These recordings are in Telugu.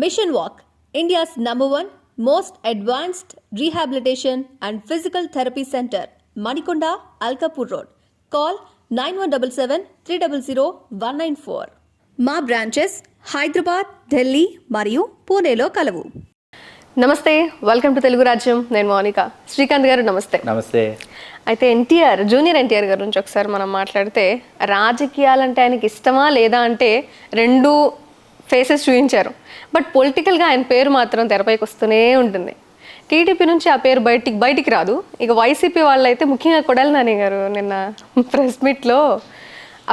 Mission Walk, India's #1 most advanced rehabilitation and physical therapy center, Manikonda, Alkapur Road. Call 9177 300 194. మా బ్రాంచెస్ హైదరాబాద్, ఢిల్లీ మరియు పూణేలో కలవు. నమస్తే, వెల్కమ్ టు తెలుగు రాజ్యం. నేను మౌనిక. శ్రీకాంత్ గారు నమస్తే. నమస్తే. అయితే జూనియర్ ఎన్టీఆర్ గారి నుంచి ఒకసారి మనం మాట్లాడితే, రాజకీయాలంటే ఆయనకి ఇష్టమా లేదా అంటే రెండు ఫేసెస్ చూపించారు. బట్ పొలిటికల్గా ఆయన పేరు మాత్రం తెరపైకి వస్తూనే ఉంటుంది. టీడీపీ నుంచి ఆ పేరు బయటికి రాదు. ఇక వైసీపీ వాళ్ళైతే ముఖ్యంగా కొడాలి నాని గారు నిన్న ప్రెస్ మీట్లో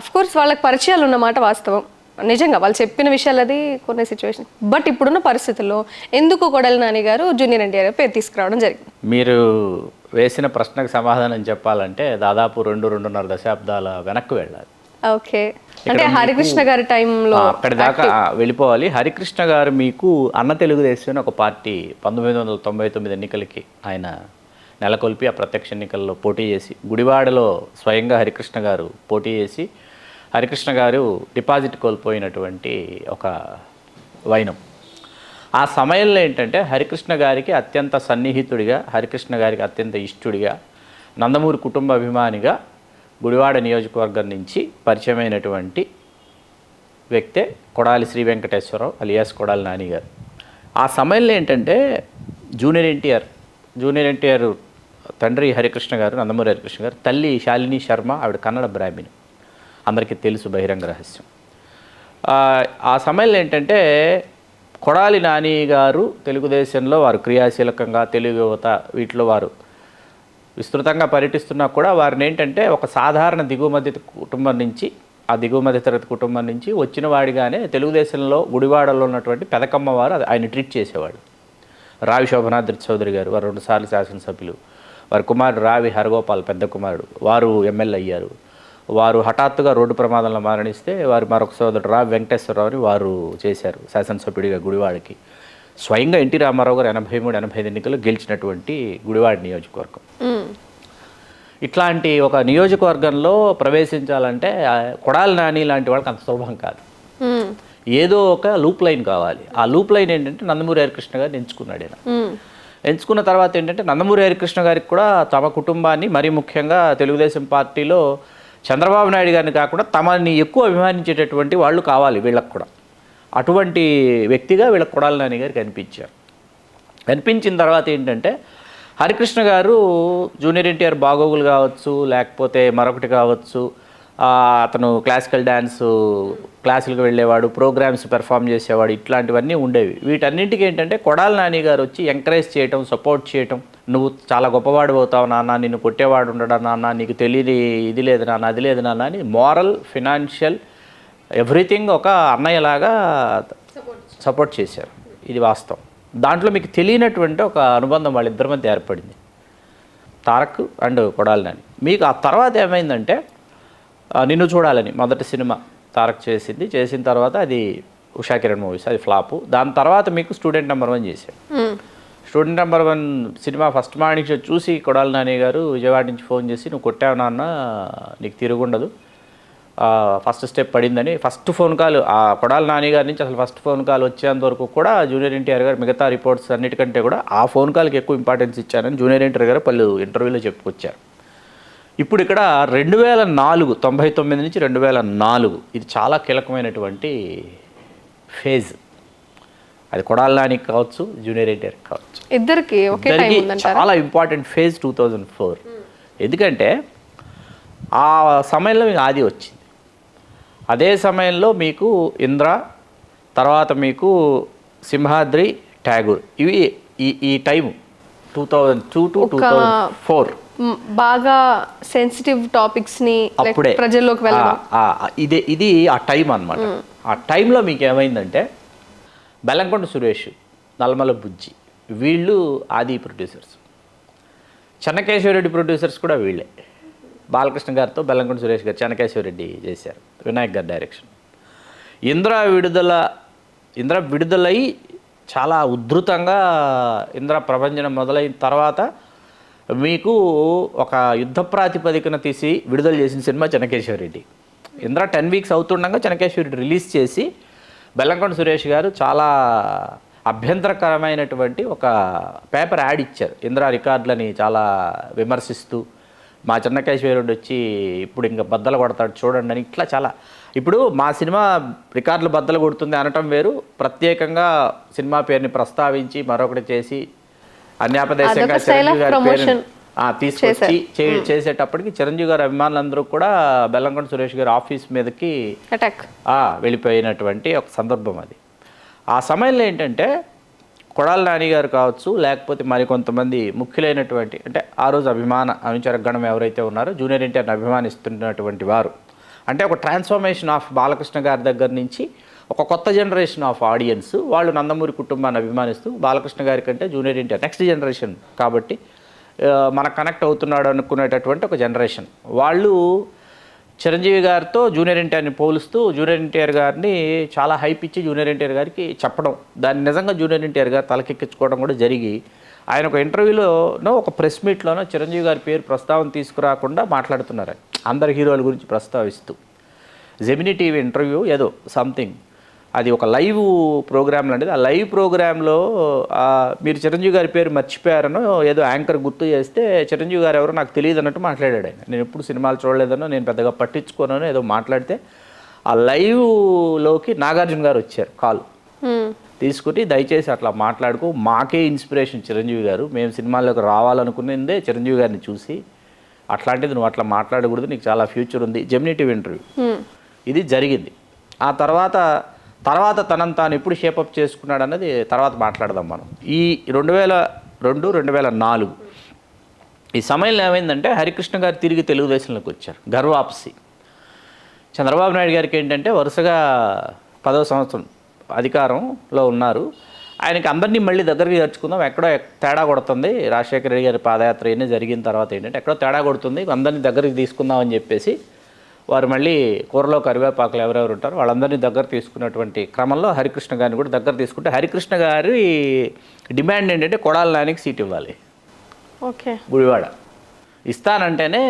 అఫ్కోర్స్ వాళ్ళకి పరిచయాలు ఉన్నమాట వాస్తవం, నిజంగా వాళ్ళు చెప్పిన విషయాలు అది కొన్ని సిచ్యువేషన్. బట్ ఇప్పుడున్న పరిస్థితుల్లో ఎందుకు కొడాలి నాని గారు జూనియర్ ఎన్టీఆర్ పేరు తీసుకురావడం జరిగింది? మీరు వేసిన ప్రశ్నకు సమాధానం చెప్పాలంటే దాదాపు 2-2.5 దశాబ్దాల వెనక్కి వెళ్ళాలి. ఓకే, అంటే హరికృష్ణ గారి టైంలో అక్కడి దాకా వెళ్ళిపోవాలి. హరికృష్ణ గారు మీకు అన్న తెలుగుదేశం ఒక పార్టీ 1999 ఎన్నికలకి ఆయన నెలకొల్పి ఆ ప్రత్యక్ష ఎన్నికల్లో పోటీ చేసి గుడివాడలో స్వయంగా హరికృష్ణ గారు పోటీ చేసి హరికృష్ణ గారు డిపాజిట్ కోల్పోయినటువంటి ఒక వైనం. ఆ సమయంలో ఏంటంటే హరికృష్ణ గారికి అత్యంత సన్నిహితుడిగా, హరికృష్ణ గారికి అత్యంత ఇష్టుడిగా, నందమూరి కుటుంబ అభిమానిగా గుడివాడ నియోజకవర్గం నుంచి పరిచయమైనటువంటి వ్యక్తే కొడాలి శ్రీ వెంకటేశ్వరరావు అలియాస్ కొడాలి నాని గారు. ఆ సమయంలో ఏంటంటే జూనియర్ ఎన్టీఆర్ తండ్రి హరికృష్ణ గారు, నందమూరి హరికృష్ణ గారు, తల్లి శాలిని శర్మ, ఆవిడ కన్నడ బ్రాహ్మణి, అందరికీ తెలుసు, బహిరంగ రహస్యం. ఆ సమయంలో ఏంటంటే కొడాలి నాని గారు తెలుగుదేశంలో వారు క్రియాశీలకంగా తెలుగు యువత వీటిలో వారు విస్తృతంగా పర్యటిస్తున్నా కూడా వారిని ఏంటంటే ఒక సాధారణ దిగువ మధ్య కుటుంబం నుంచి, ఆ దిగువ మధ్య తరగతి కుటుంబం నుంచి వచ్చిన వాడిగానే తెలుగుదేశంలో గుడివాడలో ఉన్నటువంటి పెదకమ్మ వారు ఆయన ట్రీట్ చేసేవాడు. రావి శోభనాద్రి చౌదరి గారు, వారు 2 సార్లు శాసనసభ్యులు, వారి కుమారుడు రావి హరగోపాల్ పెద్ద కుమారుడు, వారు ఎమ్మెల్యే అయ్యారు. వారు హఠాత్తుగా రోడ్డు ప్రమాదంలో మరణిస్తే వారు మరొక సోదరుడు రావి వెంకటేశ్వరరావుని వారు చేశారు శాసనసభ్యుడిగా గుడివాడకి. స్వయంగా ఎన్టీ రామారావు గారు 83-85 ఎన్నికల్లో గెలిచినటువంటి గుడివాడ నియోజకవర్గం. ఇట్లాంటి ఒక నియోజకవర్గంలో ప్రవేశించాలంటే కొడాలి నాని లాంటి వాళ్ళకి అంత సులభం కాదు. ఏదో ఒక లూప్ లైన్ కావాలి. ఆ లూప్ లైన్ ఏంటంటే నందమూరి హరికృష్ణ గారిని ఎంచుకున్నాడు ఆయన. ఎంచుకున్న తర్వాత ఏంటంటే నందమూరి హరికృష్ణ గారికి కూడా తమ కుటుంబాన్ని, మరీ ముఖ్యంగా తెలుగుదేశం పార్టీలో చంద్రబాబు నాయుడు గారిని కాకుండా తమని ఎక్కువ అభిమానించేటటువంటి వాళ్ళు కావాలి వీళ్ళకు కూడా. అటువంటి వ్యక్తిగా వీళ్ళకి కొడాలి నాని గారు కనిపించారు. కనిపించిన తర్వాత ఏంటంటే హరికృష్ణ గారు జూనియర్ ఎన్టీఆర్ బాగోగులు కావచ్చు, లేకపోతే మరొకటి కావచ్చు, అతను క్లాసికల్ డ్యాన్సు క్లాసులకు వెళ్ళేవాడు, ప్రోగ్రామ్స్ పెర్ఫామ్ చేసేవాడు, ఇట్లాంటివన్నీ ఉండేవి. వీటన్నింటికి ఏంటంటే కొడాలి నాని గారు వచ్చి ఎంకరేజ్ చేయటం, సపోర్ట్ చేయటం. నువ్వు చాలా గొప్పవాడు అవుతావు నాన్న, నిన్ను కొట్టేవాడు ఉండడా నాన్న, నీకు తెలియని ఇది లేదు నాన్న, అది లేదు నాన్న అని మోరల్, ఫినాన్షియల్, ఎవ్రీథింగ్ ఒక అన్నయ్యలాగా సపోర్ట్ చేశారు. ఇది వాస్తవం. దాంట్లో మీకు తెలియనటువంటి ఒక అనుబంధం వాళ్ళిద్దరి మధ్య ఏర్పడింది, తారక్ అండ్ కొడాలి నాని. మీకు ఆ తర్వాత ఏమైందంటే నిన్ను చూడాలని మొదటి సినిమా తారక్ చేసిన తర్వాత అది ఉషా కిరణ్ మూవీస్, అది ఫ్లాపు. దాని తర్వాత మీకు స్టూడెంట్ నెంబర్ 1 చేశారు. Student number 1 cinema first morning show చూసి కొడాలి నాని గారు విజయవాడ నుంచి ఫోన్ చేసి, నువ్వు కొట్టావు నాన్న, నీకు తిరుగుండదు, ఫస్ట్ స్టెప్ పడిందని. ఫస్ట్ ఫోన్ కాల్ ఆ కొడాలి నాని గారి నుంచి అసలు ఫస్ట్ ఫోన్ కాల్ వచ్చేంత వరకు కూడా జూనియర్ ఎన్టీఆర్ గారు మిగతా రిపోర్ట్స్ అన్నిటికంటే కూడా ఆ ఫోన్ కాల్కి ఎక్కువ ఇంపార్టెన్స్ ఇచ్చారని జూనియర్ ఎన్టీఆర్ గారు పలు ఇంటర్వ్యూలో చెప్పుకొచ్చారు. ఇప్పుడు ఇక్కడ 2004, 99 నుంచి 2004 ఇది చాలా కీలకమైనటువంటి ఫేజ్. అది కొడాలి నానికి కావచ్చు, జూనియర్ ఎన్టీఆర్కి కావచ్చు, ఇద్దరికి చాలా ఇంపార్టెంట్ ఫేజ్ 2004. ఎందుకంటే ఆ సమయంలో మీకు ఆది వచ్చింది. అదే సమయంలో మీకు ఇంద్ర, తర్వాత మీకు సింహాద్రి, ట్యాగూర్, ఇవి ఈ టైము 2002 to 2004 బాగా సెన్సిటివ్ టాపిక్స్ని అప్పుడే ప్రజల్లోకి వెళ్ళడం. ఇది ఆ టైం అన్నమాట. ఆ టైంలో మీకు ఏమైందంటే బెల్లంకొండ సురేష్, నల్లమల బుజ్జి వీళ్ళు ఆది ప్రొడ్యూసర్స్, చెన్నకేశ్వరరెడ్డి ప్రొడ్యూసర్స్ కూడా వీళ్ళే. బాలకృష్ణ గారితో బెల్లంకొండ సురేష్ గారు చెన్నకేశ్వరరెడ్డి చేశారు, వినాయక్ గారి డైరెక్షన్. ఇంద్ర విడుదలై చాలా ఉధృతంగా ఇంద్ర ప్రభంజనం మొదలైన తర్వాత మీకు ఒక యుద్ధ ప్రాతిపదికన తీసి విడుదల చేసిన సినిమా చెన్నకేశ్వరరెడ్డి. ఇంద్ర 10 వీక్స్ అవుతుండగా చెన్నకేశ్వరరెడ్డి రిలీజ్ చేసి బెల్లంకొండ సురేష్ గారు చాలా అభ్యంతరకరమైనటువంటి ఒక పేపర్ యాడ్ ఇచ్చారు. ఇందిరా రికార్డులని చాలా విమర్శిస్తూ, మా చిన్నకేశ్వరుడు వచ్చి ఇప్పుడు ఇంకా బద్దలు కొడతాడు చూడండి అని ఇట్లా చాలా. ఇప్పుడు మా సినిమా రికార్డులు బద్దలు కొడుతుంది అనటం వేరు, ప్రత్యేకంగా సినిమా పేరుని ప్రస్తావించి మరొకటి చేసి అన్యాపదేశంగా చిరంజీవి గారి పేరుని తీసుకొచ్చి చేసేటప్పటికి చిరంజీవి గారి అభిమానులందరూ కూడా బెల్లంకొండ సురేష్ గారి ఆఫీస్ మీదకి వెళ్ళిపోయినటువంటి ఒక సందర్భం అది. ఆ సమయంలో ఏంటంటే కొడాల నాని గారు కావచ్చు, లేకపోతే మరికొంతమంది ముఖ్యులైనటువంటి, అంటే ఆ రోజు అనుచర గణం ఎవరైతే ఉన్నారో జూనియర్ ఎన్టీఆర్ని అభిమానిస్తున్నటువంటి వారు, అంటే ఒక ట్రాన్స్ఫర్మేషన్ ఆఫ్ బాలకృష్ణ గారి దగ్గర నుంచి ఒక కొత్త జనరేషన్ ఆఫ్ ఆడియన్స్, వాళ్ళు నందమూరి కుటుంబాన్ని అభిమానిస్తూ బాలకృష్ణ గారి కంటే జూనియర్ ఎన్టీఆర్ నెక్స్ట్ జనరేషన్ కాబట్టి మనకు కనెక్ట్ అవుతున్నాడు అనుకునేటటువంటి ఒక జనరేషన్ వాళ్ళు చిరంజీవి గారితో జూనియర్ ఎన్టీఆర్ని పోలుస్తూ జూనియర్ ఎన్టీఆర్ గారిని చాలా హైప్ ఇచ్చి జూనియర్ ఎన్టీఆర్ గారికి చెప్పడం, దాన్ని నిజంగా జూనియర్ ఎన్టీఆర్ గారు తలకెక్కించుకోవడం కూడా జరిగి, ఆయన ఒక ఇంటర్వ్యూలోనో ఒక ప్రెస్ మీట్లోనో చిరంజీవి గారి పేరు ప్రస్తావన తీసుకురాకుండా మాట్లాడుతున్నారు అందరు హీరోల గురించి ప్రస్తావిస్తూ. జెమినీ టీవీ ఇంటర్వ్యూ ఏదో సంథింగ్, అది ఒక లైవ్ ప్రోగ్రామ్ లాంటిది. ఆ లైవ్ ప్రోగ్రాంలో మీరు చిరంజీవి గారి పేరు మర్చిపోయారనో ఏదో యాంకర్ గుర్తు చేస్తే చిరంజీవి గారు ఎవరో నాకు తెలియదు అన్నట్టు మాట్లాడాడు ఆయన. నేను ఎప్పుడు సినిమాలు చూడలేదనో, నేను పెద్దగా పట్టించుకోనో ఏదో మాట్లాడితే ఆ లైవ్లోకి నాగార్జున గారు వచ్చారు, కాల్ తీసుకుని దయచేసి అట్లా మాట్లాడుకో, మాకే ఇన్స్పిరేషన్ చిరంజీవి గారు, మేము సినిమాల్లోకి రావాలనుకునేదే చిరంజీవి గారిని చూసి, అట్లాంటిది నువ్వు అట్లా మాట్లాడకూడదు, నీకు చాలా ఫ్యూచర్ ఉంది. జెమినీ టీవీ ఇంటర్వ్యూ ఇది జరిగింది. ఆ తర్వాత తనను తాను ఎప్పుడు షేపప్ చేసుకున్నాడు అన్నది తర్వాత మాట్లాడదాం మనం. ఈ 2002, 2004 ఈ సమయంలో ఏమైందంటే హరికృష్ణ గారు తిరిగి తెలుగుదేశంలోకి వచ్చారు, గర్వాప్సి. చంద్రబాబు నాయుడు గారికి ఏంటంటే వరుసగా 10వ సంవత్సరం అధికారంలో ఉన్నారు, ఆయనకి అందరినీ మళ్ళీ దగ్గరికి చేర్చుకుందాం, ఎక్కడో తేడా కొడుతుంది, రాజశేఖర రెడ్డి గారి పాదయాత్ర ఇవన్నీ జరిగిన తర్వాత ఏంటంటే ఎక్కడో తేడా కొడుతుంది, అందరినీ దగ్గరికి తీసుకుందాం అని చెప్పేసి వారు మళ్ళీ కూరలో కరివేపాకులు ఎవరెవరు ఉంటారో వాళ్ళందరినీ దగ్గర తీసుకున్నటువంటి క్రమంలో హరికృష్ణ గారిని కూడా దగ్గర తీసుకుంటే, హరికృష్ణ గారి డిమాండ్ ఏంటంటే కొడాల నానికి సీట్ ఇవ్వాలి, ఓకే గుడివాడ ఇస్తానంటేనే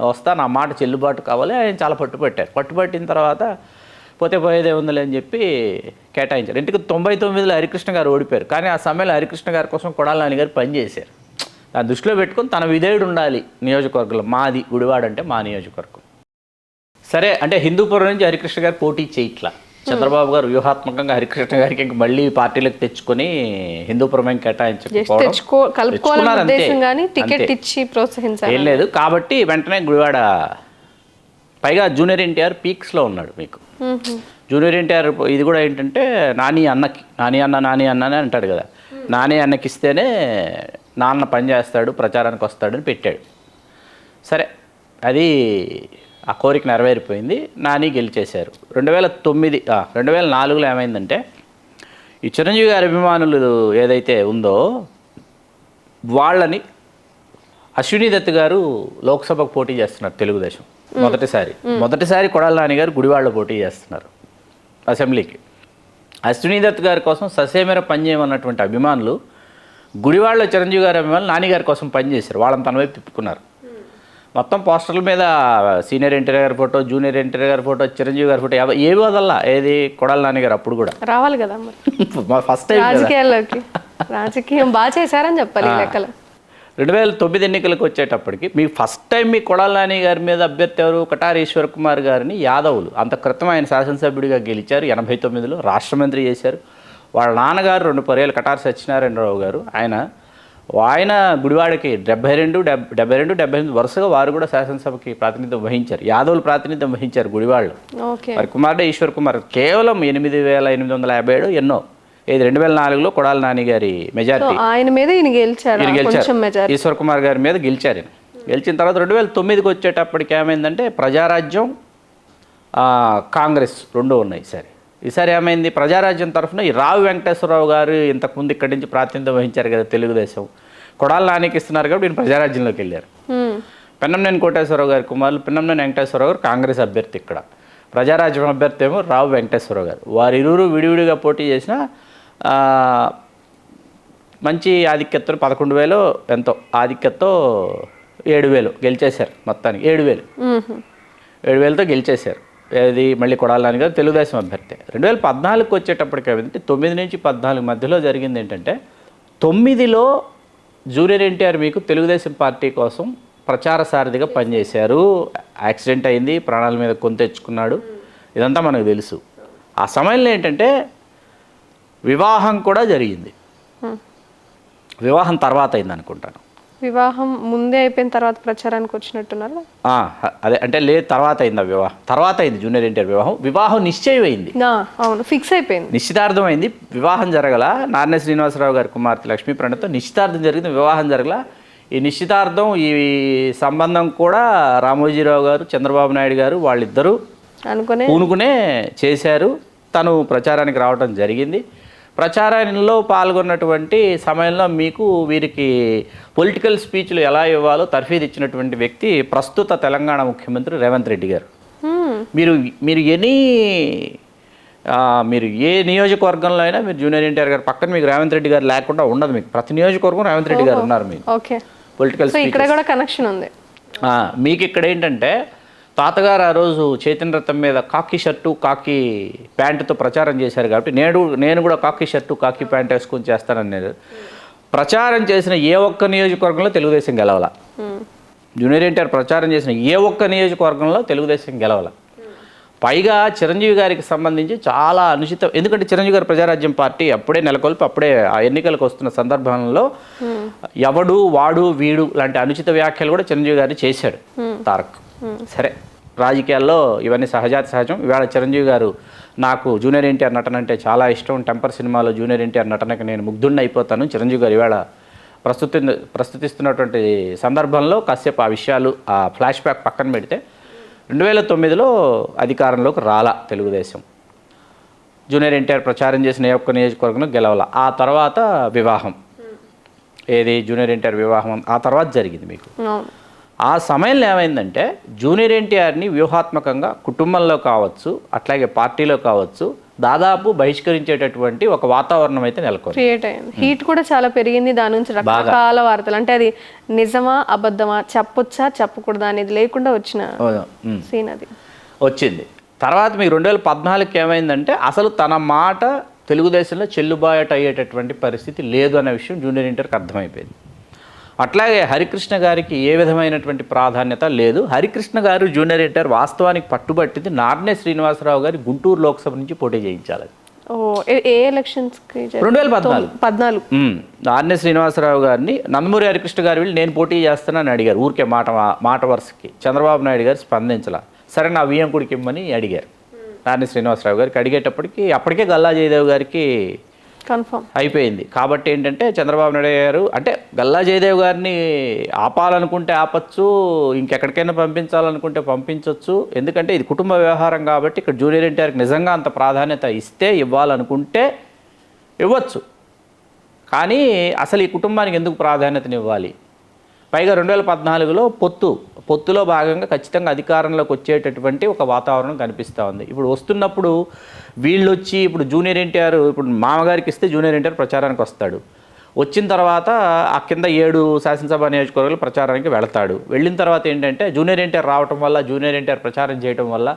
వస్తాను, ఆ మాట చెల్లుబాటు కావాలి. ఆయన చాలా పట్టుబట్టిన తర్వాత పోతే పోయేదే ఉందిలే అని చెప్పి కేటాయించారు. ఇంటికి 99లో హరికృష్ణ గారు ఓడిపోయారు, కానీ ఆ సమయంలో హరికృష్ణ గారి కోసం కొడాల నాని గారు పనిచేశారు. దాన్ని దృష్టిలో పెట్టుకొని తన విధేయుడు ఉండాలి నియోజకవర్గంలో, మాది గుడివాడ అంటే మా నియోజకవర్గం. సరే అంటే హిందూపురం నుంచి హరికృష్ణ గారు పోటీ చేయట్లా, చంద్రబాబు గారు వ్యూహాత్మకంగా హరికృష్ణ గారికి ఇంక మళ్ళీ పార్టీలకు తెచ్చుకొని హిందూపురం ఏం లేదు కాబట్టి వెంటనే గుడివాడ, పైగా జూనియర్ ఎన్టీఆర్ పీక్స్లో ఉన్నాడు. మీకు జూనియర్ ఎన్టీఆర్ ఇది కూడా ఏంటంటే నాని అన్ననే అంటాడు కదా, నాని అన్నకి ఇస్తేనే నాన్న పనిచేస్తాడు, ప్రచారానికి వస్తాడని పెట్టాడు. సరే అది ఆ కోరిక నెరవేరిపోయింది, నాని గెలిచేశారు. 2004లో ఏమైందంటే ఈ చిరంజీవి గారి అభిమానులు ఏదైతే ఉందో వాళ్ళని అశ్విని దత్ గారు లోక్సభకు పోటీ చేస్తున్నారు తెలుగుదేశం మొదటిసారి కొడాల నాని గారు గుడివాడలో పోటీ చేస్తున్నారు అసెంబ్లీకి. అశ్విని దత్ గారి కోసం ససేమెర పనిచేయమన్నటువంటి అభిమానులు గుడివాడలో చిరంజీవి గారి అభిమానులు నాని గారి కోసం పనిచేశారు, వాళ్ళని తన వైపు తిప్పుకున్నారు. మొత్తం పోస్టర్ల మీద సీనియర్ ఎన్టీఆర్ గారి ఫోటో, జూనియర్ ఎన్టీఆర్ గారి ఫోటో, చిరంజీవి గారి ఫోటో, ఏవి వదల్లా. ఏది కొడాల నాని గారు అప్పుడు కూడా రావాలి కదా ఫస్ట్ టైం రాజకీయం బాగా చేశారని చెప్పాలి. 2009 ఎన్నికలకు వచ్చేటప్పటికి మీకు ఫస్ట్ టైం మీ కొడాల నాని గారి మీద అభ్యర్థి ఎవరు? కటారి ఈశ్వర్ కుమార్ గారిని యాదవులు, అంత క్రితం ఆయన శాసనసభ్యుడిగా గెలిచారు, 89లో రాష్ట్ర మంత్రి చేశారు. వాళ్ళ నాన్నగారు 2 పర్యాలు కటారి సత్యనారాయణరావు గారు, ఆయన గుడివాడకి 72, 78 వరుసగా వారు కూడా శాసనసభకి ప్రాతినిధ్యం వహించారు, యాదవులు ప్రాతినిధ్యం వహించారు గుడివాడలో. వారి కుమారుడే ఈశ్వర్ కుమార్ కేవలం 8,857 ఎన్నో. ఇది 2004లో కొడాల నాని గారి మెజారిటీ, ఆయన మీద గెలిచారు. ఈశ్వర్ కుమార్ గారి మీద గెలిచారు. గెలిచిన తర్వాత 2009కి వచ్చేటప్పటికి ఏమైందంటే ప్రజారాజ్యం, కాంగ్రెస్ రెండు ఉన్నాయి. ఈసారి ఏమైంది, ప్రజారాజ్యం తరఫున ఈ రావు వెంకటేశ్వరరావు గారు ఇంతకుముందు ఇక్కడి నుంచి ప్రాతినిధ్యం వహించారు కదా తెలుగుదేశం, కొడాల నానికి ఇస్తున్నారు కాబట్టి ఈయన ప్రజారాజ్యంలోకి వెళ్ళారు. పెన్నంనేని కోటేశ్వరరావు గారి కుమారులు పెన్నంనేని వెంకటేశ్వరరావు గారు కాంగ్రెస్ అభ్యర్థి, ఇక్కడ ప్రజారాజ్యం అభ్యర్థి ఏమో రావు వెంకటేశ్వరరావు గారు. వారిరువురు విడివిడిగా పోటీ చేసిన మంచి ఆధిక్యతతో 11,000 ఎంతో ఆధిక్యతతో 7,000 గెలిచేశారు. మొత్తానికి 7,000తో గెలిచేశారు. ఏది మళ్ళీ కొడాలి నాని గారు తెలుగుదేశం అభ్యర్థి. 2014కి వచ్చేటప్పటికి ఏమైందంటే 9 నుంచి 14 మధ్యలో జరిగింది ఏంటంటే 9లో జూనియర్ ఎన్టీఆర్ మీకు తెలుగుదేశం పార్టీ కోసం ప్రచార సారథిగా పనిచేశారు. యాక్సిడెంట్ అయింది, ప్రాణాల మీద కొని తెచ్చుకున్నాడు, ఇదంతా మనకు తెలుసు. ఆ సమయంలో ఏంటంటే వివాహం కూడా జరిగింది. వివాహం తర్వాత అయింది అనుకుంటాను. వివాహం ముందే అయిపోయిన తర్వాత ప్రచారానికి వచ్చినట్టున్నారు. అదే అంటే లేదు, తర్వాత అయింది వివాహం. తర్వాత అయింది జూనియర్ ఎన్టీఆర్ వివాహం నిశ్చయం అయింది. అవును, ఫిక్స్ అయిపోయింది, నిశ్చితార్థం అయింది. వివాహం జరగల. నాన్నె శ్రీనివాసరావు గారి కుమార్తె లక్ష్మీ ప్రణయ్తో నిశ్చితార్థం జరిగింది, వివాహం జరగల. ఈ నిశ్చితార్థం ఈ సంబంధం కూడా రామోజీరావు గారు, చంద్రబాబు నాయుడు గారు వాళ్ళిద్దరూ పూనుకునే చేశారు. తను ప్రచారానికి రావడం జరిగింది. ప్రచారంలో పాల్గొన్నటువంటి సమయంలో మీకు వీరికి పొలిటికల్ స్పీచ్లు ఎలా ఇవ్వాలో తర్ఫీదు ఇచ్చినటువంటి వ్యక్తి ప్రస్తుత తెలంగాణ ముఖ్యమంత్రి రేవంత్ రెడ్డి గారు. మీరు ఏ నియోజకవర్గంలో అయినా మీరు జూనియర్ ఎన్టీఆర్ గారు పక్కన మీకు రేవంత్ రెడ్డి గారు లేకుండా ఉండదు. మీకు ప్రతి నియోజకవర్గం రేవంత్ రెడ్డి గారు ఉన్నారు. మీకు పొలిటికల్ ఇక్కడ కూడా కనెక్షన్ ఉంది. మీకు ఇక్కడ ఏంటంటే తాతగారు ఆ రోజు చైతన్య రథం మీద కాకి షర్టు కాకి ప్యాంటుతో ప్రచారం చేశారు కాబట్టి నేను కూడా కాకి షర్టు కాకి ప్యాంట్ వేసుకొని చేస్తానన్నారు. ప్రచారం చేసిన ఏ ఒక్క నియోజకవర్గంలో తెలుగుదేశం గెలవాల. జూనియర్ ఎన్టీఆర్ ప్రచారం చేసిన ఏ ఒక్క నియోజకవర్గంలో తెలుగుదేశం గెలవాల. పైగా చిరంజీవి గారికి సంబంధించి చాలా అనుచితం. ఎందుకంటే చిరంజీవి గారి ప్రజారాజ్యం పార్టీ అప్పుడే నెలకొల్పి అప్పుడే ఆ ఎన్నికలకు వస్తున్న సందర్భంలో ఎవడు వాడు వీడు లాంటి అనుచిత వ్యాఖ్యలు కూడా చిరంజీవి గారు చేశాడు తారక్. సరే, రాజకీయాల్లో ఇవన్నీ సహజం. ఇవాళ చిరంజీవి గారు నాకు జూనియర్ ఎన్టీఆర్ నటన అంటే చాలా ఇష్టం, టెంపర్ సినిమాలో జూనియర్ ఎన్టీఆర్ నటనకి నేను ముగ్ధుడిని అయిపోతాను. చిరంజీవి గారు ఇవాళ ప్రస్తుతిస్తున్నటువంటి సందర్భంలో కాసేపు ఆ విషయాలు ఆ ఫ్లాష్ బ్యాక్ పక్కన పెడితే 2009లో అధికారంలోకి రాలా తెలుగుదేశం. జూనియర్ ఎన్టీఆర్ ప్రచారం చేసిన ఏ ఒక్క నియోజకవర్గంలో గెలవాల. ఆ తర్వాత వివాహం, ఏది జూనియర్ ఎన్టీఆర్ వివాహం ఆ తర్వాత జరిగింది మీకు. ఆ సమయంలో ఏమైందంటే జూనియర్ ఎన్టీఆర్ని వ్యూహాత్మకంగా కుటుంబంలో కావచ్చు, అట్లాగే పార్టీలో కావచ్చు, దాదాపు బహిష్కరించేటటువంటి ఒక వాతావరణం అయితే నెలకొంది. హీట్ కూడా చాలా పెరిగింది. దాని నుంచి రకరకాల వార్తలు, అంటే అది నిజమా అబద్ధమా, చెప్పొచ్చా చెప్పకూడదా అనేది లేకుండా వచ్చిన సీన్ అది వచ్చింది. తర్వాత మీకు 2014కి ఏమైందంటే అసలు తన మాట తెలుగుదేశంలో చెల్లుబాటు అయ్యేటటువంటి పరిస్థితి లేదు అనే విషయం జూనియర్ ఎన్టీఆర్కి అర్థమైపోయింది. అట్లాగే హరికృష్ణ గారికి ఏ విధమైనటువంటి ప్రాధాన్యత లేదు. హరికృష్ణ గారు జూనియర్ ఎన్టీఆర్ వాస్తవానికి పట్టుబట్టింది నార్నే శ్రీనివాసరావు గారి గుంటూరు లోక్సభ నుంచి పోటీ చేయించాలి. 2014 నార్నే శ్రీనివాసరావు గారిని నందమూరి హరికృష్ణ గారు వెళ్ళి నేను పోటీ చేస్తానని అడిగారు. ఊరికే మాట వరుసకి. చంద్రబాబు నాయుడు గారు స్పందించాల. సరే నా వియ్యంకుడికి ఇమ్మని అడిగారు. నార్నే శ్రీనివాసరావు గారికి అడిగేటప్పటికి అప్పటికే గల్లా జయదేవ్ గారికి కన్ఫర్మ్ అయిపోయింది. కాబట్టి ఏంటంటే చంద్రబాబు నాయుడు గారు అంటే గల్లా జయదేవ్ గారిని ఆపాలనుకుంటే ఆపచ్చు, ఇంకెక్కడికైనా పంపించాలనుకుంటే పంపించవచ్చు. ఎందుకంటే ఇది కుటుంబ వ్యవహారం కాబట్టి ఇక్కడ జూనియర్ ఎన్టీఆర్కి నిజంగా అంత ప్రాధాన్యత ఇస్తే ఇవ్వాలనుకుంటే ఇవ్వచ్చు. కానీ అసలు ఈ కుటుంబానికి ఎందుకు ప్రాధాన్యతనివ్వాలి? పైగా 2014లో పొత్తులో భాగంగా ఖచ్చితంగా అధికారంలోకి వచ్చేటటువంటి ఒక వాతావరణం కనిపిస్తూ ఉంది. ఇప్పుడు వస్తున్నప్పుడు వీళ్ళు వచ్చి ఇప్పుడు జూనియర్ ఎన్టీఆర్ ఇప్పుడు మామగారికి ఇస్తే జూనియర్ ఎన్టీఆర్ ప్రచారానికి వస్తాడు. వచ్చిన తర్వాత ఆ కింద 7 శాసనసభ నియోజకవర్గాలు ప్రచారానికి వెళతాడు. వెళ్ళిన తర్వాత ఏంటంటే జూనియర్ ఎన్టీఆర్ రావటం వల్ల, జూనియర్ ఎన్టీఆర్ ప్రచారం చేయడం వల్ల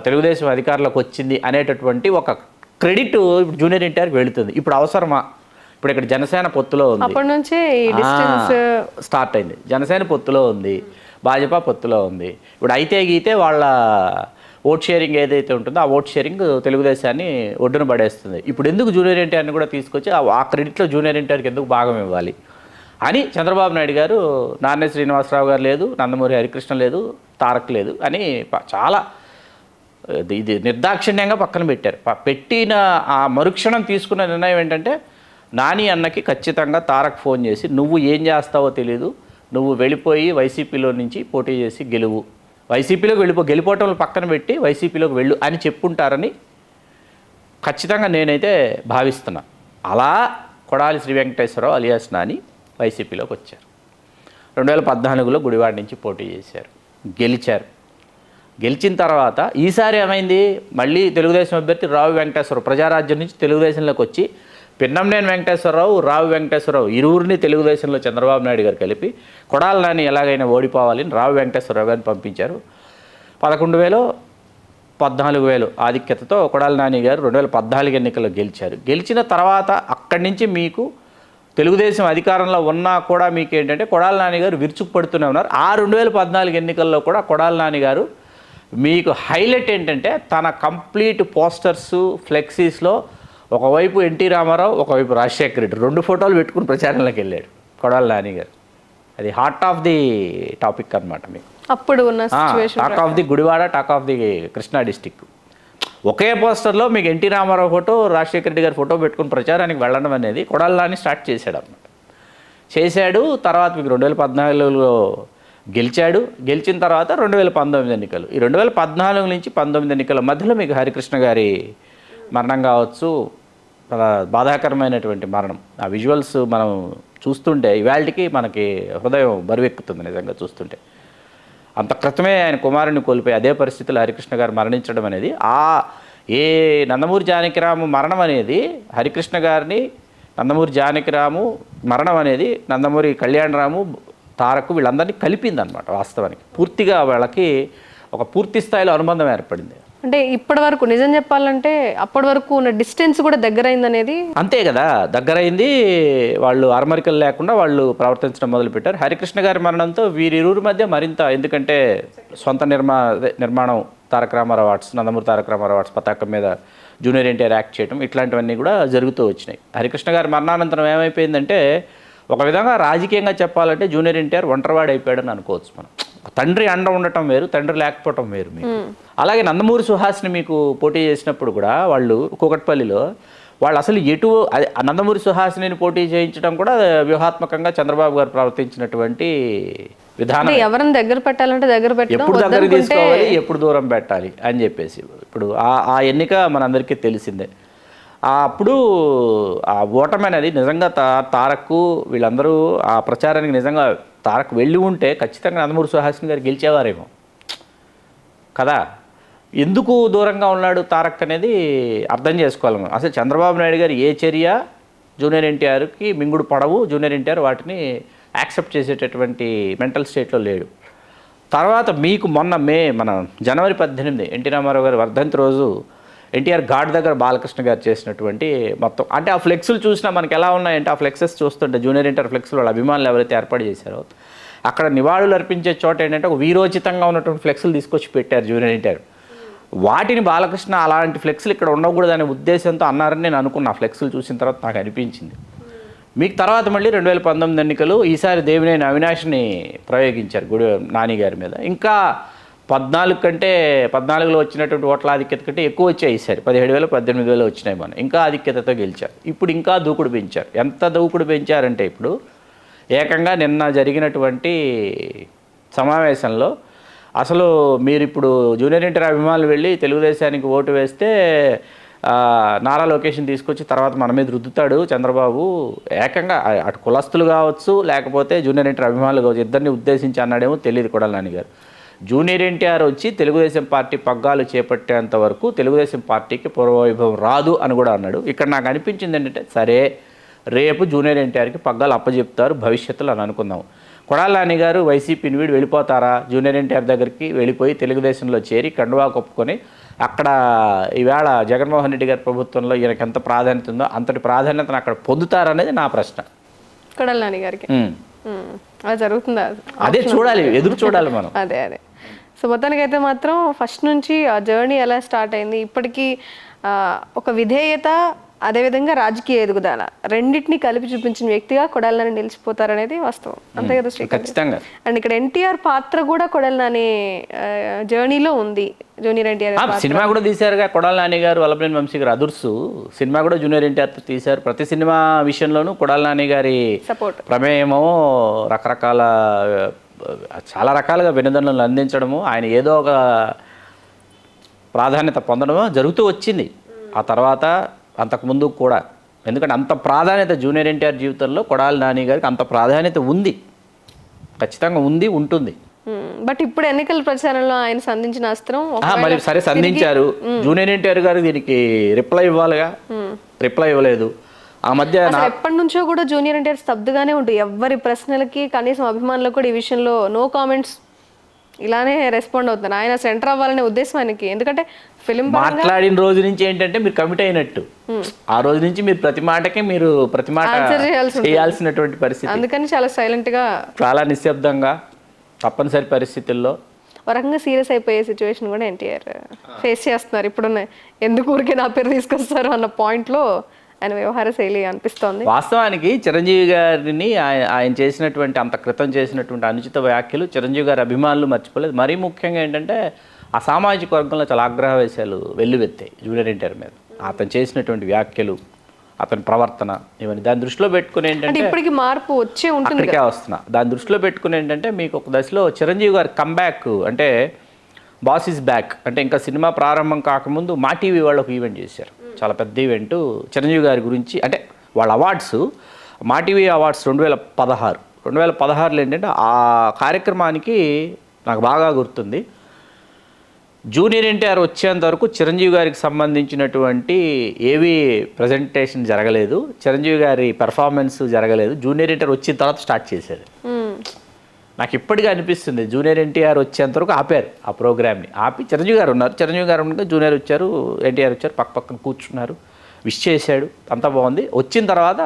తెలుగుదేశం అధికారంలోకి వచ్చింది అనేటటువంటి ఒక క్రెడిట్ ఇప్పుడు జూనియర్ ఎన్టీఆర్కి వెళుతుంది. ఇప్పుడు అవసరమా? ఇప్పుడు ఇక్కడ జనసేన పొత్తులో ఉంది, అప్పటి నుంచే స్టార్ట్ అయింది. జనసేన పొత్తులో ఉంది, భాజపా పొత్తులో ఉంది. ఇప్పుడు అయితే గీతే వాళ్ళ ఓట్ షేరింగ్ ఏదైతే ఉంటుందో ఆ ఓట్ షేరింగ్ తెలుగుదేశాన్ని ఒడ్డున పడేస్తుంది. ఇప్పుడు ఎందుకు జూనియర్ ఎన్టీఆర్ని కూడా తీసుకొచ్చి ఆ క్రెడిట్లో జూనియర్ ఎన్టీఆర్కి ఎందుకు భాగం ఇవ్వాలి అని చంద్రబాబు నాయుడు గారు, నార్నే శ్రీనివాసరావు గారు లేదు, నందమూరి హరికృష్ణ లేదు, తారక్ లేదు అని చాలా ఇది నిర్దాక్షిణ్యంగా పక్కన పెట్టారు. పెట్టిన ఆ మరుక్షణం తీసుకున్న నిర్ణయం ఏంటంటే నాని అన్నకి ఖచ్చితంగా తారక్ ఫోన్ చేసి నువ్వు ఏం చేస్తావో తెలీదు, నువ్వు వెళ్ళిపోయి వైసీపీలో నుంచి పోటీ చేసి గెలువు, వైసీపీలోకి గెలిపోవటం పక్కన పెట్టి వైసీపీలోకి వెళ్ళు అని చెప్పుంటారని ఖచ్చితంగా నేనైతే భావిస్తున్నా. అలా కొడాలి శ్రీ వెంకటేశ్వరరావు అలియాస్ నాని వైసీపీలోకి వచ్చారు. 2014లో గుడివాడ నుంచి పోటీ చేశారు, గెలిచారు. గెలిచిన తర్వాత ఈసారి ఏమైంది, మళ్ళీ తెలుగుదేశం అభ్యర్థి రావు వెంకటేశ్వరరావు ప్రజారాజ్యం నుంచి తెలుగుదేశంలోకి వచ్చి పిన్నంనేని వెంకటేశ్వరరావు, రావు వెంకటేశ్వరరావు ఇరువురిని తెలుగుదేశంలో చంద్రబాబు నాయుడు గారు కలిపి కొడాలి నాని ఎలాగైనా ఓడిపోవాలని రావు వెంకటేశ్వరరావు గారిని పంపించారు. 11,000 14,000 ఆధిక్యతతో కొడాలి నాని గారు 2014 ఎన్నికల్లో గెలిచారు. గెలిచిన తర్వాత అక్కడి నుంచి మీకు తెలుగుదేశం అధికారంలో ఉన్నా కూడా మీకు ఏంటంటే కొడాలి నాని గారు విరుచుకుపడుతూనే ఉన్నారు. ఆ 2014 ఎన్నికల్లో కూడా కొడాలి నాని గారు మీకు హైలైట్ ఏంటంటే తన కంప్లీట్ పోస్టర్స్ ఫ్లెక్సీస్లో ఒకవైపు ఎన్టీ రామారావు, ఒకవైపు రాజశేఖర రెడ్డి 2 ఫోటోలు పెట్టుకుని ప్రచారంలోకి వెళ్ళాడు కొడాలి నాని గారు. అది హార్ట్ ఆఫ్ ది టాపిక్ అనమాట మీకు. అప్పుడు ఉన్న talk of the Gudivada, talk of the Krishna district. ఒకే పోస్టర్లో మీకు ఎన్టీ రామారావు ఫోటో, రాజశేఖర రెడ్డి గారి ఫోటో పెట్టుకుని ప్రచారానికి వెళ్ళడం అనేది కొడాలి నాని స్టార్ట్ చేశాడు అనమాట. చేశాడు. తర్వాత మీకు 2014లో గెలిచాడు. గెలిచిన తర్వాత 2019 ఎన్నికలు. ఈ 2014 నుంచి 19 ఎన్నికల మధ్యలో మీకు హరికృష్ణ గారి మరణం కావచ్చు, బాధాకరమైనటువంటి మరణం. ఆ విజువల్స్ మనం చూస్తుంటే ఇవాళకి మనకి హృదయం బరువెక్కుతుంది నిజంగా చూస్తుంటే. అంత క్రితమే ఆయన కుమారుని కోల్పోయి అదే పరిస్థితుల్లో హరికృష్ణ గారు మరణించడం అనేది, ఏ నందమూరి జానకిరాము మరణం అనేది హరికృష్ణ గారిని, నందమూరి జానకిరాము మరణం అనేది నందమూరి కళ్యాణరాము, తారక్ వీళ్ళందరినీ కలిపిందనమాట. వాస్తవానికి పూర్తిగా వాళ్ళకి ఒక పూర్తి స్థాయిలో అనుబంధం ఏర్పడింది. అంటే ఇప్పటి వరకు నిజం చెప్పాలంటే అప్పటి వరకు ఉన్న డిస్టెన్స్ కూడా దగ్గరైంది అనేది. అంతే కదా, దగ్గరైంది. వాళ్ళు అరమరికలు లేకుండా వాళ్ళు ప్రవర్తించడం మొదలుపెట్టారు. హరికృష్ణ గారి మరణంతో వీరిరువురి మధ్య మరింత, ఎందుకంటే సొంత నిర్మాణం తారక రామారావు ఆర్ట్స్, నందమూరి తారక రామారావు ఆర్ట్స్ పతాకం మీద జూనియర్ ఎన్టీఆర్ యాక్ట్ చేయడం, ఇట్లాంటివన్నీ కూడా జరుగుతూ వచ్చినాయి. హరికృష్ణ గారి మరణానంతరం ఏమైపోయిందంటే ఒక విధంగా రాజకీయంగా చెప్పాలంటే జూనియర్ ఎన్టీఆర్ ఒంటరివాడు అయిపోయాడని అనుకోవచ్చు మనం. తండ్రి అండ ఉండటం వేరు, తండ్రి లేకపోవటం వేరు మీకు. అలాగే నందమూరి సుహాస్ని మీకు పోటీ చేసినప్పుడు కూడా వాళ్ళు కూకట్పల్లిలో వాళ్ళు అసలు నందమూరి సుహాసిని పోటీ చేయించడం కూడా వ్యూహాత్మకంగా చంద్రబాబు గారు ప్రవర్తించినటువంటి విధానం. ఎవరిని దగ్గర పెట్టాలంటే దగ్గర పెట్టడం, ఎప్పుడు దగ్గర తీసుకోవాలి, ఎప్పుడు దూరం పెట్టాలి అని చెప్పేసి. ఇప్పుడు ఆ ఎన్నిక మనందరికీ తెలిసిందే. అప్పుడు ఆ ఓటమి అనేది నిజంగా తారక్ వీళ్ళందరూ ఆ ప్రచారానికి నిజంగా తారక్ వెళ్ళి ఉంటే ఖచ్చితంగా నందమూరి సుహాసిని గారు గెలిచేవారేమో కదా. ఎందుకు దూరంగా ఉన్నాడు తారక్ అనేది అర్థం చేసుకోవాలి మనం. అసలు చంద్రబాబు నాయుడు గారు ఏ చర్య జూనియర్ ఎన్టీఆర్కి మింగుడు పడవు, జూనియర్ ఎన్టీఆర్ వాటిని యాక్సెప్ట్ చేసేటటువంటి మెంటల్ స్టేట్లో లేడు. తర్వాత మీకు మొన్న మన జనవరి 18 ఎన్టీ రామారావు గారి వర్ధంతి రోజు ఎన్టీఆర్ ఘాట్ దగ్గర బాలకృష్ణ గారు చేసినటువంటి మొత్తం, అంటే ఆ ఫ్లెక్సులు చూసినా మనకి ఎలా ఉన్నాయంటే, ఆ ఫ్లెక్సెస్ చూస్తుంటే జూనియర్ ఎన్టీఆర్ ఫ్లెక్సులు వాళ్ళ అభిమానులు ఎవరైతే ఏర్పాటు చేశారో అక్కడ నివాళులు అర్పించే చోట ఏంటంటే ఒక వీరోచితంగా ఉన్నటువంటి ఫ్లెక్సులు తీసుకొచ్చి పెట్టారు జూనియర్ ఎన్టీఆర్. వాటిని బాలకృష్ణ అలాంటి ఫ్లెక్సులు ఇక్కడ ఉండకూడదు అనే ఉద్దేశంతో అన్నారని నేను అనుకున్నా. ఆ ఫ్లెక్సులు చూసిన తర్వాత నాకు అనిపించింది. మీకు తర్వాత మళ్ళీ 2019 ఎన్నికలు, ఈసారి దేవినేని అవినాష్ని ప్రయోగించారు నాని గారి మీద. ఇంకా 14లో వచ్చినటువంటి ఓట్ల ఆధిక్యత కంటే ఎక్కువ వచ్చాయి ఈసారి. 17,000 18,000 వచ్చినాయి మనం. ఇంకా ఆధిక్యతతో గెలిచారు. ఇప్పుడు ఇంకా దూకుడు పెంచారు. ఎంత దూకుడు పెంచారంటే ఇప్పుడు ఏకంగా నిన్న జరిగినటువంటి సమావేశంలో అసలు మీరు ఇప్పుడు జూనియర్ ఎన్టీఆర్ అభిమానులు వెళ్ళి తెలుగుదేశానికి ఓటు వేస్తే నారా లొకేషన్ తీసుకొచ్చి తర్వాత మన మీద రుద్దుతాడు చంద్రబాబు, ఏకంగా అటు కులస్తులు కావచ్చు లేకపోతే జూనియర్ ఎన్టీఆర్ అభిమానులు కావచ్చు, ఇద్దరిని ఉద్దేశించి అన్నాడేమో తెలియదు కొడాలి నాని గారు. జూనియర్ ఎన్టీఆర్ వచ్చి తెలుగుదేశం పార్టీ పగ్గాలు చేపట్టేంత వరకు తెలుగుదేశం పార్టీకి పూర్వవైభవం రాదు అని కూడా అన్నాడు. ఇక్కడ నాకు అనిపించింది ఏంటంటే, సరే రేపు జూనియర్ ఎన్టీఆర్కి పగ్గాలు అప్పచెప్తారు భవిష్యత్తులో అని అనుకుందాం. కొడాలి నాని గారు వైసీపీని వీడి వెళ్ళిపోతారా, జూనియర్ ఎన్టీఆర్ దగ్గరికి వెళ్ళిపోయి తెలుగుదేశంలో చేరి కండువా కప్పుకొని అక్కడ ఈవేళ జగన్మోహన్ రెడ్డి గారి ప్రభుత్వంలో ఈయనకి ఎంత ప్రాధాన్యత ఉందో అంతటి ప్రాధాన్యతను అక్కడ పొందుతారనేది నా ప్రశ్న. కొడాలి నాని గారికి అది జరుగుతుందా? అదే చూడాలి, ఎదురు చూడాలి మనం. అదే సో మొత్తానికైతే మాత్రం ఫస్ట్ నుంచి ఆ జర్నీ ఎలా స్టార్ట్ అయింది, ఇప్పటికీ ఒక విధేయత, అదేవిధంగా రాజకీయ ఎదుగుదల రెండింటిని కలిపి చూపించిన వ్యక్తిగా కొడాలి నాని నిలిచిపోతారనేది వాస్తవం. అంతే కదా శ్రీకాంత్? అండ్ ఇక్కడ ఎన్టీఆర్ పాత్ర కూడా కొడాలి నాని జర్నీలో ఉంది. జూనియర్ ఎన్టీఆర్ సినిమా కూడా తీశారుగా కొడాలి నాని గారు, వల్లభనేని వంశీ గారు అదుర్సు సినిమా కూడా జూనియర్ ఎన్టీఆర్తో తీశారు. ప్రతి సినిమా విషయంలోనూ కొడాలి నాని గారి సపోర్ట్, ప్రమేయమో చాలా రకాలుగా వినోదనలు అందించడము, ఆయన ఏదో ఒక ప్రాధాన్యత పొందడమో జరుగుతూ వచ్చింది. ఆ తర్వాత అంతకుముందు కూడా, ఎందుకంటే అంత ప్రాధాన్యత జూనియర్ ఎన్టీఆర్ జీవితంలో కొడాలి నాని గారికి అంత ప్రాధాన్యత ఉంది, ఖచ్చితంగా ఉంది, ఉంటుంది. బట్ ఇప్పుడు ఎన్నికల ప్రచారంలో ఆయన సంధించిన అస్త్రం మరి సరే సంధించారు. జూనియర్ ఎన్టీఆర్ గారు దీనికి రిప్లై ఇవ్వాలిగా, రిప్లై ఇవ్వలేదు. ఆ మధ్య ఎప్పటి నుంచో కూడా జూనియర్ ఎన్టీఆర్ స్తబ్దుగానే ఉంటుంది. ఎవరి ప్రశ్నలకి కనీసం అభిమానులకు కూడా ఈ విషయంలో నో కామెంట్స్ ఇలానే రెస్పాండ్ అవుతున్నారు. ఆయన సెంటర్ అవ్వాలనే ఉద్దేశం ఆయనకి. ఎందుకంటే ఫిలిం మాట్లాడిన రోజు నుంచి ఏంటంటే మీరు కమిట్ అయినట్టు, ఆ రోజు నుంచి మీరు ప్రతి మాట చేయాల్సినటువంటి పరిస్థితి. అందుకని చాలా సైలెంట్ గా, చాలా నిశ్శబ్దంగా, తప్పనిసరి పరిస్థితుల్లో ఒక రకంగా సీరియస్ అయిపోయే సిచ్యువేషన్ కూడా ఎన్టీఆర్ ఫేస్ చేస్తున్నారు. ఇప్పుడున్న ఎందుకు ఊరికే నా పేరు తీసుకొస్తారు అన్న పాయింట్లో ఆయన వ్యవహార శైలి అనిపిస్తోంది. వాస్తవానికి చిరంజీవి గారిని ఆయన చేసినటువంటి అంత క్రితం చేసినటువంటి అనుచిత వ్యాఖ్యలు చిరంజీవి గారి అభిమానులు మర్చిపోలేదు. మరీ ముఖ్యంగా ఏంటంటే ఆ సామాజిక వర్గంలో చాలా ఆగ్రహవేశాలు వెల్లువెత్తాయి జూనియర్ ఎన్టీఆర్ మీద. అతను చేసినటువంటి వ్యాఖ్యలు, అతని ప్రవర్తన, ఇవన్నీ దాని దృష్టిలో పెట్టుకుని ఏంటంటే ఇప్పటికి మార్పు వచ్చే ఉంటుంది. అక్కడికే వస్తున్నా. దాని దృష్టిలో పెట్టుకుని ఏంటంటే మీకు ఒక దశలో చిరంజీవి గారి కంబ్యాక్ అంటే బాస్ ఈజ్ బ్యాక్ అంటే ఇంకా సినిమా ప్రారంభం కాకముందు మా టీవీ వాళ్ళు ఒక ఈవెంట్ చేశారు, చాలా పెద్ద ఈవెంట్ చిరంజీవి గారి గురించి. అంటే వాళ్ళ అవార్డ్స్ మా టీవీ అవార్డ్స్ 2016లో ఏంటంటే ఆ కార్యక్రమానికి నాకు బాగా గుర్తుంది, జూనియర్ ఎన్టీఆర్ వచ్చేంత వరకు చిరంజీవి గారికి సంబంధించినటువంటి ఏవి ప్రజెంటేషన్ జరగలేదు, చిరంజీవి గారి పెర్ఫార్మెన్స్ జరగలేదు. జూనియర్ ఎన్టీఆర్ వచ్చిన తర్వాత స్టార్ట్ చేశారు. నాకు ఇప్పటికీ అనిపిస్తుంది జూనియర్ ఎన్టీఆర్ వచ్చేంత వరకు ఆపారు ఆ ప్రోగ్రామ్ని. ఆపి చిరంజీవి గారు ఉన్నారు, చిరంజీవి గారు ఉండగా జూనియర్ వచ్చారు, ఎన్టీఆర్ వచ్చారు, పక్కన కూర్చున్నారు, విష్ చేశాడు, అంతా బాగుంది. వచ్చిన తర్వాత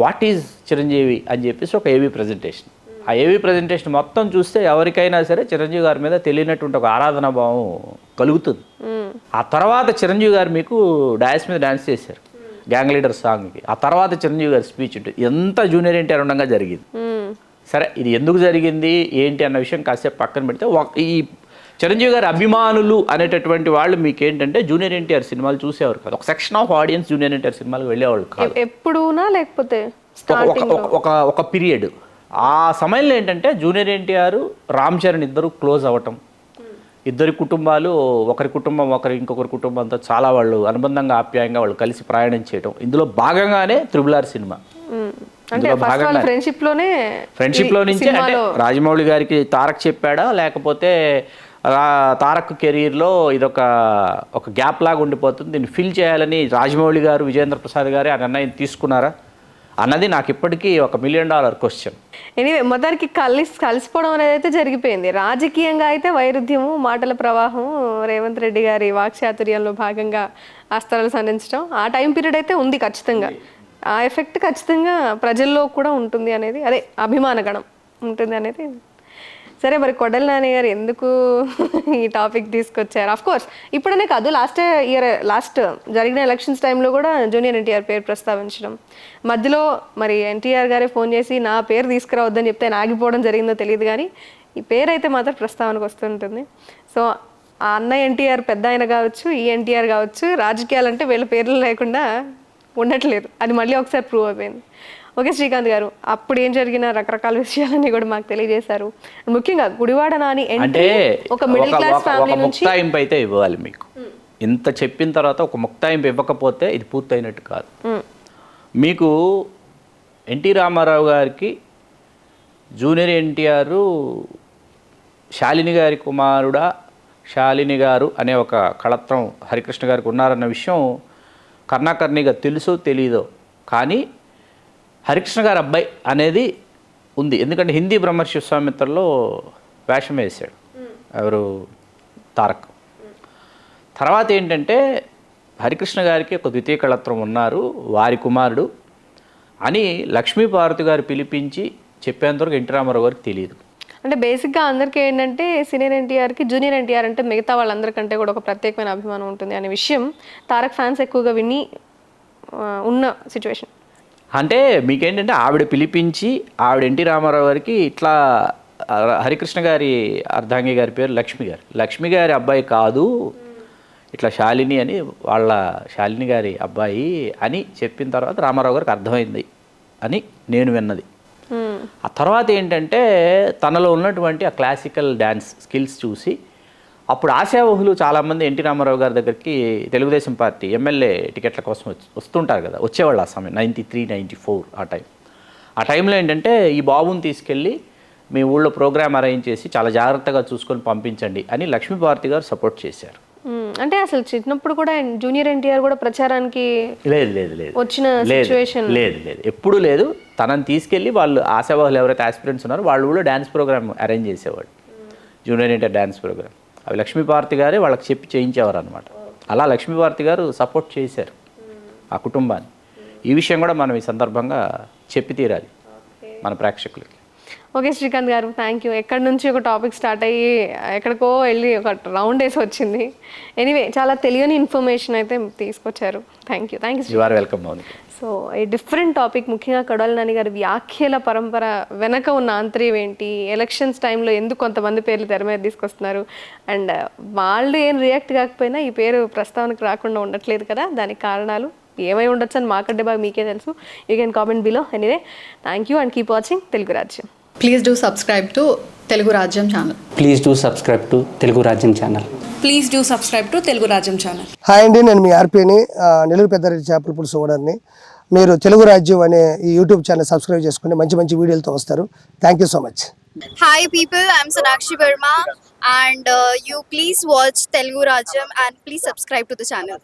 వాట్ ఈజ్ చిరంజీవి అని చెప్పేసి ఒక ఏవీ ప్రజెంటేషన్. ఆ ఏవీ ప్రజెంటేషన్ మొత్తం చూస్తే ఎవరికైనా సరే చిరంజీవి గారి మీద తెలియనటువంటి ఒక ఆరాధన భావం కలుగుతుంది. ఆ తర్వాత చిరంజీవి గారు మీకు డాన్స్ మీద డాన్స్ చేశారు గ్యాంగ్ లీడర్ సాంగ్కి. ఆ తర్వాత చిరంజీవి గారి స్పీచ్ ఉంటుంది. ఎంత జూనియర్ ఎన్టీఆర్ ఉండగా జరిగింది. సరే ఇది ఎందుకు జరిగింది ఏంటి అన్న విషయం కాసేపు పక్కన పెడితే ఈ చిరంజీవి గారి అభిమానులు అనేటటువంటి వాళ్ళు మీకు ఏంటంటే జూనియర్ ఎన్టీఆర్ సినిమాలు చూసేవారు కాదు. ఒక section of audience junior NTR సినిమాలకు వెళ్ళేవాళ్ళు కాదు. ఎప్పుడునా లేకపోతే ఒక పీరియడ్. ఆ సమయంలో ఏంటంటే జూనియర్ ఎన్టీఆర్ రామ్ చరణ్ ఇద్దరు క్లోజ్ అవ్వటం, ఇద్దరి కుటుంబాలు ఒకరి కుటుంబం ఇంకొకరి కుటుంబంతో చాలా వాళ్ళు అనుబంధంగా ఆప్యాయంగా వాళ్ళు కలిసి ప్రయాణం చేయడం, ఇందులో భాగంగానే త్రిబుల్ ఆర్ సినిమా. ఫ్రెండ్షిప్ లో నుంచి అంటే రాజమౌళి గారికి తారక్ చెప్పాడా లేకపోతే తారక్ కెరీర్లో ఇదొక గ్యాప్ లాగా ఉండిపోతుంది, దీన్ని ఫిల్ చేయాలని రాజమౌళి గారు విజేంద్ర ప్రసాద్ గారు ఆ నిర్ణయం తీసుకున్నారా అన్నది నాకు ఇప్పటికీ $1 మిలియన్ క్వశ్చన్. ఎనీవే మొత్తానికి కలిసిపోవడం అనేది అయితే జరిగిపోయింది. రాజకీయంగా అయితే వైరుధ్యము, మాటల ప్రవాహం, రేవంత్ రెడ్డి గారి వాక్చాతుర్యంలో భాగంగా అస్త్రాలు సంధించడం ఆ టైం పీరియడ్ అయితే ఉంది ఖచ్చితంగా. ఆ ఎఫెక్ట్ ఖచ్చితంగా ప్రజల్లో కూడా ఉంటుంది అనేది, అదే అభిమానగణం ఉంటుంది అనేది. సరే మరి కొడాలి నాని గారు ఎందుకు ఈ టాపిక్ తీసుకొచ్చారు? ఆఫ్ కోర్స్ ఇప్పుడనే కాదు, లాస్ట్ జరిగిన ఎలక్షన్స్ టైంలో కూడా జూనియర్ ఎన్టీఆర్ పేరు ప్రస్తావించడం, మధ్యలో మరి ఎన్టీఆర్ గారే ఫోన్ చేసి నా పేరు తీసుకురావద్దని చెప్తే ఆగిపోవడం జరిగిందో తెలియదు, కానీ ఈ పేరు అయితే మాత్రం ప్రస్తావనకు వస్తుంటుంది. సో ఆ అన్న ఎన్టీఆర్ పెద్ద ఆయన కావచ్చు, ఈ ఎన్టీఆర్ కావచ్చు, రాజకీయాలంటే వీళ్ళ పేర్లు లేకుండా ఉండట్లేదు. అది మళ్ళీ ఒకసారి ప్రూవ్ అయిపోయింది. ఓకే శ్రీకాంత్ గారు, అప్పుడు ఏం జరిగిన రకరకాల విషయాలన్నీ కూడా మాకు తెలియజేశారు. ముఖ్యంగా గుడివాడ నాని అంటే ఒక మిడిల్ క్లాస్ ఫ్యామిలీ నుంచి ముక్తాయింపు అయితే ఇవ్వాలి మీకు. ఇంత చెప్పిన తర్వాత ఒక ముక్తాయింపు ఇవ్వకపోతే ఇది పూర్తయినట్టు కాదు. మీకు ఎన్టీ రామారావు గారికి జూనియర్ ఎన్టీఆర్ శాలిని గారి కుమారుడా శాలిని గారు అనే ఒక కళత్రం హరికృష్ణ గారికి ఉన్నారన్న విషయం కర్ణాకర్ణిగా తెలుసో తెలీదో కానీ హరికృష్ణ గారి అబ్బాయి అనేది ఉంది. ఎందుకంటే హిందీ బ్రహ్మర్షి విశ్వామిత్రలో వేషం వేశాడు ఎవరు, తారక్. తర్వాత ఏంటంటే హరికృష్ణ గారికి ఒక ద్వితీయ కళత్రం ఉన్నారు, వారి కుమారుడు అని లక్ష్మీపార్వతి గారు పిలిపించి చెప్పేంతవరకు ఎన్టీ రామారావు గారికి తెలియదు. అంటే బేసిక్గా అందరికీ ఏంటంటే సీనియర్ ఎన్టీఆర్కి జూనియర్ ఎన్టీఆర్ అంటే మిగతా వాళ్ళందరికంటే కూడా ఒక ప్రత్యేకమైన అభిమానం ఉంటుంది అనే విషయం తారక్ ఫ్యాన్స్ ఎక్కువగా విని ఉన్న సిచ్యువేషన్. అంటే మీకేంటంటే ఆవిడ పిలిపించి ఆవిడ ఎన్టీ రామారావు గారికి ఇట్లా హరికృష్ణ గారి అర్ధాంగి గారి పేరు లక్ష్మి గారి అబ్బాయి కాదు, ఇట్లా శాలిని అని వాళ్ళ శాలిని గారి అబ్బాయి అని చెప్పిన తర్వాత రామారావు గారికి అర్థమైంది అని నేను విన్నది. ఆ తర్వాత ఏంటంటే తనలో ఉన్నటువంటి ఆ క్లాసికల్ డ్యాన్స్ స్కిల్స్ చూసి అప్పుడు ఆశావహులు చాలామంది ఎన్టీ రామారావు గారి దగ్గరికి తెలుగుదేశం పార్టీ ఎమ్మెల్యే టికెట్ల కోసం వస్తుంటారు కదా, వచ్చేవాళ్ళు ఆ సమయం 93, 94 ఆ టైంలో ఏంటంటే ఈ బాబుని తీసుకెళ్ళి మీ ఊళ్ళో ప్రోగ్రామ్ అరేంజ్ చేసి చాలా జాగ్రత్తగా చూసుకొని పంపించండి అని లక్ష్మీపార్వతి గారు సపోర్ట్ చేశారు. అంటే అసలు చిన్నప్పుడు కూడా జూనియర్ ఎన్టీఆర్ కూడా ప్రచారానికి లేదు వచ్చిన సిచ్యువేషన్ లేదు ఎప్పుడు లేదు. తనని తీసుకెళ్ళి వాళ్ళు ఆశావాహులు ఎవరైతే ఆస్పిరెంట్స్ ఉన్నారో వాళ్ళ ఊళ్ళో డ్యాన్స్ ప్రోగ్రామ్ అరేంజ్ చేసేవాడు. Junior NTR dance program. అవి లక్ష్మీపార్వతి గారే వాళ్ళకి చెప్పి చేయించేవారు అనమాట. అలా లక్ష్మీపార్వతి గారు సపోర్ట్ చేశారు ఆ కుటుంబాన్ని. ఈ విషయం కూడా మనం ఈ సందర్భంగా చెప్పి తీరాలి మన ప్రేక్షకులకి. ఓకే శ్రీకాంత్ గారు, థ్యాంక్ యూ. ఎక్కడి నుంచి ఒక టాపిక్ స్టార్ట్ అయ్యి ఎక్కడికో వెళ్ళి ఒక రౌండ్ వేసి వచ్చింది. ఎనీవే, చాలా తెలియని ఇన్ఫర్మేషన్ అయితే తీసుకొచ్చారు. Thank you. You are welcome Mounika. So ఈ డిఫరెంట్ టాపిక్, ముఖ్యంగా కొడాలి నాని గారి వ్యాఖ్యల పరంపర వెనక ఉన్న ఆంతర్యం ఏంటి, ఎలక్షన్స్ టైంలో ఎందుకు కొంతమంది పేర్లు తెర మీద తీసుకొస్తున్నారు, అండ్ వాళ్ళు ఏం రియాక్ట్ కాకపోయినా ఈ పేరు ప్రస్తావనకు రాకుండా ఉండట్లేదు కదా, దానికి కారణాలు ఏమై ఉండొచ్చు అని మాకంటే బాగా మీకే తెలుసు. You can comment below. Anyway, thank you and keep watching Telugu Rajyam. Please do subscribe to Telugu Rajyam channel. Please do subscribe to Telugu Rajyam channel. Please do subscribe to Telugu Rajyam channel. Hi అండి, నేను మీ ఆర్పీని, నెల్లూరు పెద్దారెడ్డి చేపల పులుసు ఓనర్ని. మీరు తెలుగు రాజ్యం అనే ఈ యూట్యూబ్ ఛానల్ సబ్స్క్రైబ్ చేసుకుని మంచి మంచి వీడియోలతో వస్తారు. Thank you so much. Hi people, I'm Sonakshi Verma and you please watch Telugu Rajyam and please subscribe to the channel.